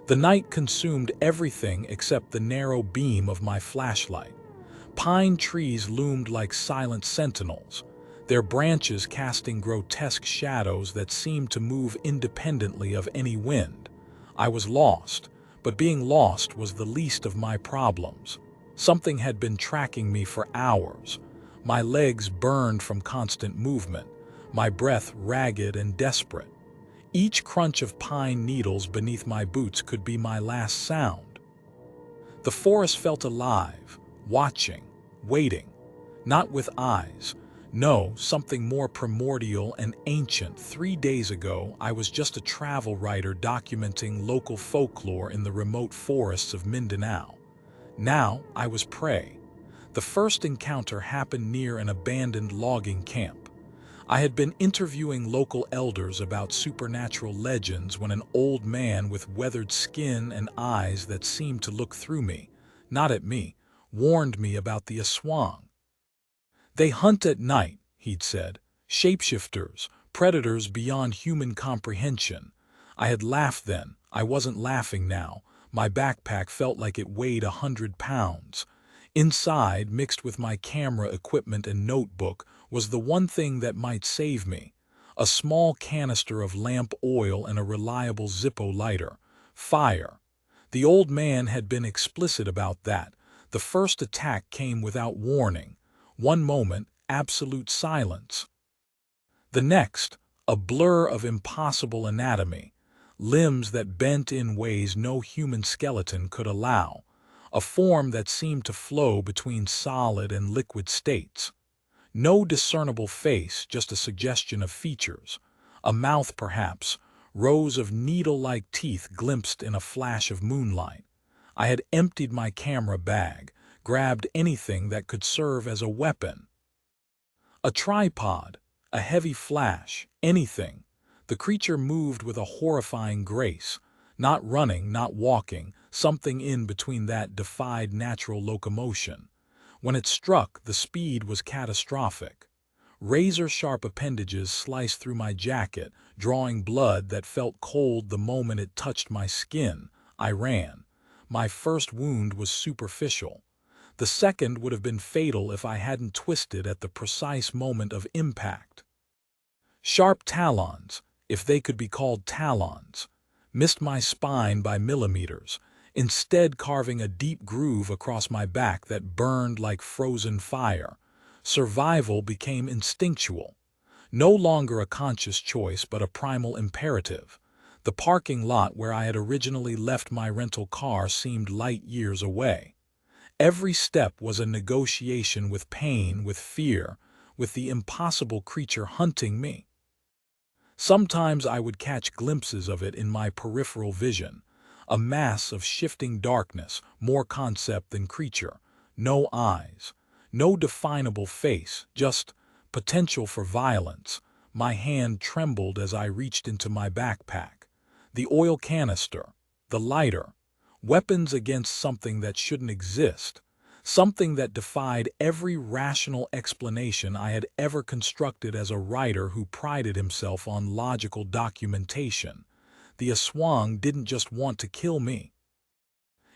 The night consumed everything except the narrow beam of my flashlight. Pine trees loomed like silent sentinels, their branches casting grotesque shadows that seemed to move independently of any wind. I was lost, but being lost was the least of my problems. Something had been tracking me for hours. My legs burned from constant movement, my breath ragged and desperate. Each crunch of pine needles beneath my boots could be my last sound. The forest felt alive, watching, waiting, not with eyes. No, something more primordial and ancient. 3 days ago, I was just a travel writer documenting local folklore in the remote forests of Mindanao. Now, I was prey. The first encounter happened near an abandoned logging camp. I had been interviewing local elders about supernatural legends when an old man with weathered skin and eyes that seemed to look through me, not at me, warned me about the Aswang. They hunt at night, he'd said, shapeshifters, predators beyond human comprehension. I had laughed then. I wasn't laughing now. My backpack felt like it weighed 100 pounds. Inside, mixed with my camera equipment and notebook, was the one thing that might save me: a small canister of lamp oil and a reliable Zippo lighter. Fire. The old man had been explicit about that. The first attack came without warning. One moment, absolute silence. The next, a blur of impossible anatomy, limbs that bent in ways no human skeleton could allow, a form that seemed to flow between solid and liquid states. No discernible face, just a suggestion of features. A mouth, perhaps, rows of needle-like teeth glimpsed in a flash of moonlight. I had emptied my camera bag, grabbed anything that could serve as a weapon. A tripod, a heavy flash, anything. The creature moved with a horrifying grace, not running, not walking. Something in between that defied natural locomotion. When it struck, the speed was catastrophic. Razor-sharp appendages sliced through my jacket, drawing blood that felt cold the moment it touched my skin. I ran. My first wound was superficial. The second would have been fatal if I hadn't twisted at the precise moment of impact. Sharp talons, if they could be called talons, missed my spine by millimeters, instead carving a deep groove across my back that burned like frozen fire. Survival became instinctual, no longer a conscious choice but a primal imperative. The parking lot where I had originally left my rental car seemed light years away. Every step was a negotiation with pain, with fear, with the impossible creature hunting me. Sometimes I would catch glimpses of it in my peripheral vision, a mass of shifting darkness, more concept than creature. No eyes, no definable face, just potential for violence. My hand trembled as I reached into my backpack. The oil canister, the lighter, weapons against something that shouldn't exist, something that defied every rational explanation I had ever constructed as a writer who prided himself on logical documentation. The Aswang didn't just want to kill me.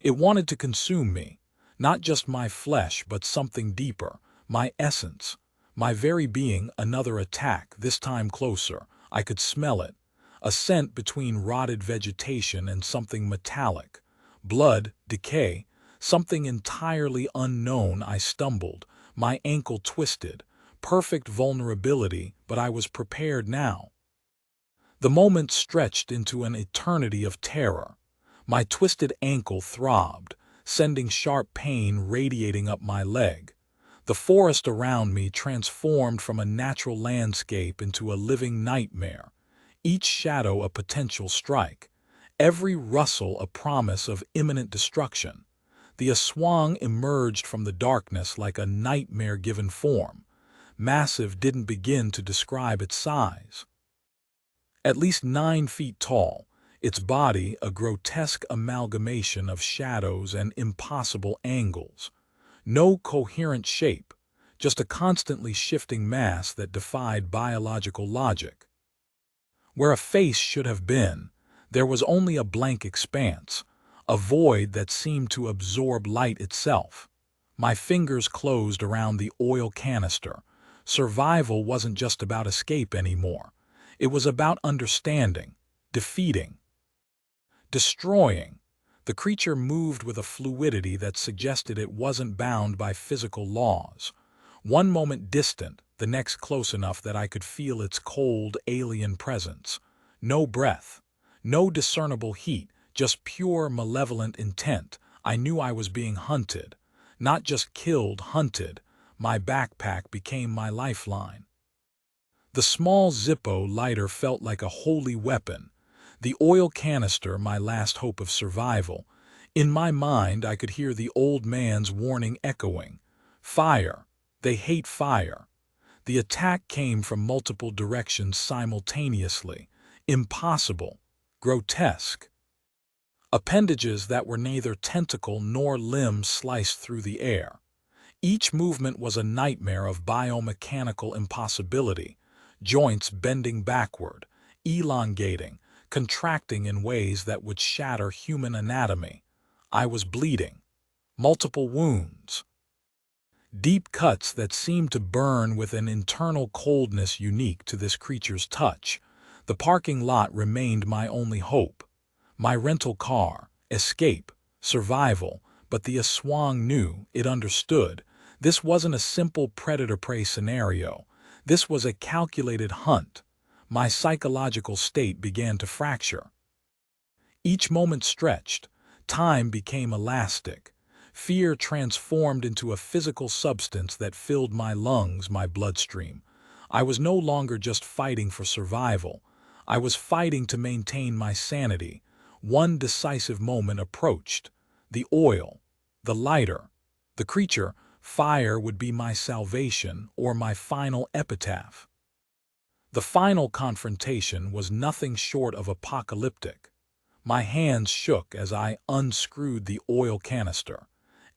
It wanted to consume me, not just my flesh but something deeper, my essence, my very being. Another attack, this time closer. I could smell it, a scent between rotted vegetation and something metallic. Blood, decay, something entirely unknown. I stumbled, my ankle twisted. Perfect vulnerability, but I was prepared now. The moment stretched into an eternity of terror. My twisted ankle throbbed, sending sharp pain radiating up my leg. The forest around me transformed from a natural landscape into a living nightmare, each shadow a potential strike, every rustle a promise of imminent destruction. The Aswang emerged from the darkness like a nightmare-given form. Massive didn't begin to describe its size. At least 9 feet tall, its body a grotesque amalgamation of shadows and impossible angles. No coherent shape, just a constantly shifting mass that defied biological logic. Where a face should have been, There was only a blank expanse, a void that seemed to absorb light itself. My fingers closed around the oil canister. Survival wasn't just about escape anymore. It was about understanding, defeating, destroying. The creature moved with a fluidity that suggested it wasn't bound by physical laws. One moment distant, the next close enough that I could feel its cold, alien presence. No breath, no discernible heat, just pure, malevolent intent. I knew I was being hunted. Not just killed, hunted. My backpack became my lifeline. The small Zippo lighter felt like a holy weapon. The oil canister, my last hope of survival. In my mind, I could hear the old man's warning echoing. Fire. They hate fire. The attack came from multiple directions simultaneously. Impossible. Grotesque. Appendages that were neither tentacle nor limb sliced through the air. Each movement was a nightmare of biomechanical impossibility. Joints bending backward, elongating, contracting in ways that would shatter human anatomy. I was bleeding. Multiple wounds. Deep cuts that seemed to burn with an internal coldness unique to this creature's touch. The parking lot remained my only hope. My rental car, escape, survival, but the Aswang knew, it understood. This wasn't a simple predator-prey scenario. This was a calculated hunt. My psychological state began to fracture. Each moment stretched. Time became elastic. Fear transformed into a physical substance that filled my lungs, my bloodstream. I was no longer just fighting for survival. I was fighting to maintain my sanity. One decisive moment approached. The oil, the lighter, the creature. Fire would be my salvation or my final epitaph. The final confrontation was nothing short of apocalyptic. My hands shook as I unscrewed the oil canister.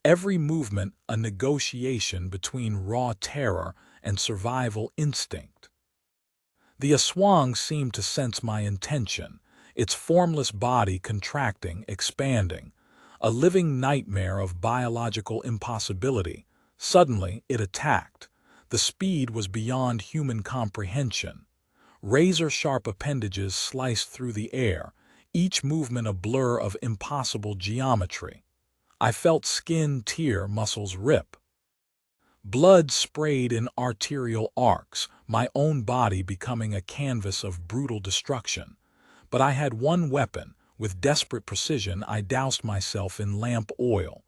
Every movement a negotiation between raw terror and survival instinct. The Aswang seemed to sense my intention, its formless body contracting, expanding, a living nightmare of biological impossibility. Suddenly, it attacked. The speed was beyond human comprehension. Razor-sharp appendages sliced through the air, each movement a blur of impossible geometry. I felt skin tear, muscles rip. Blood sprayed in arterial arcs, my own body becoming a canvas of brutal destruction. But I had one weapon. With desperate precision, I doused myself in lamp oil,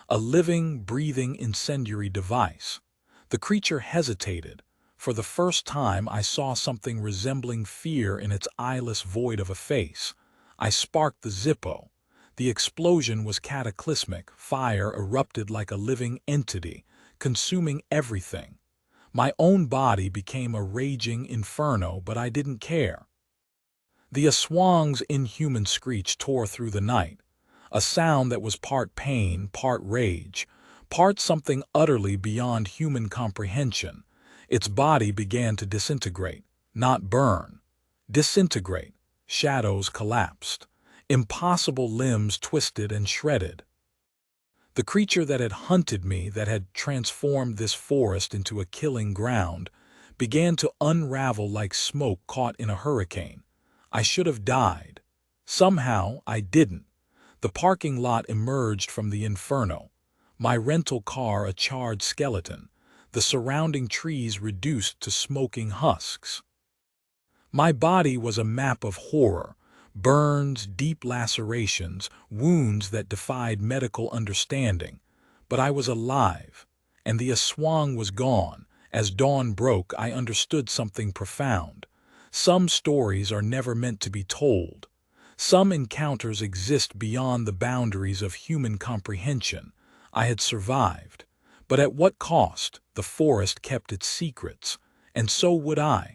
a living, breathing incendiary device. The creature hesitated. For the first time, I saw something resembling fear in its eyeless void of a face. I sparked the Zippo. The explosion was cataclysmic. Fire erupted like a living entity, consuming everything. My own body became a raging inferno, but I didn't care. The Aswang's inhuman screech tore through the night, a sound that was part pain, part rage, part something utterly beyond human comprehension. Its body began to disintegrate, not burn. Disintegrate. Shadows collapsed. Impossible limbs twisted and shredded. The creature that had hunted me, that had transformed this forest into a killing ground, began to unravel like smoke caught in a hurricane. I should have died. Somehow, I didn't. The parking lot emerged from the inferno. My rental car a charred skeleton. The surrounding trees reduced to smoking husks. My body was a map of horror. Burns, deep lacerations, wounds that defied medical understanding. But I was alive, and the Aswang was gone. As dawn broke, I understood something profound. Some stories are never meant to be told. Some encounters exist beyond the boundaries of human comprehension. I had survived. But at what cost? The forest kept its secrets, and so would I.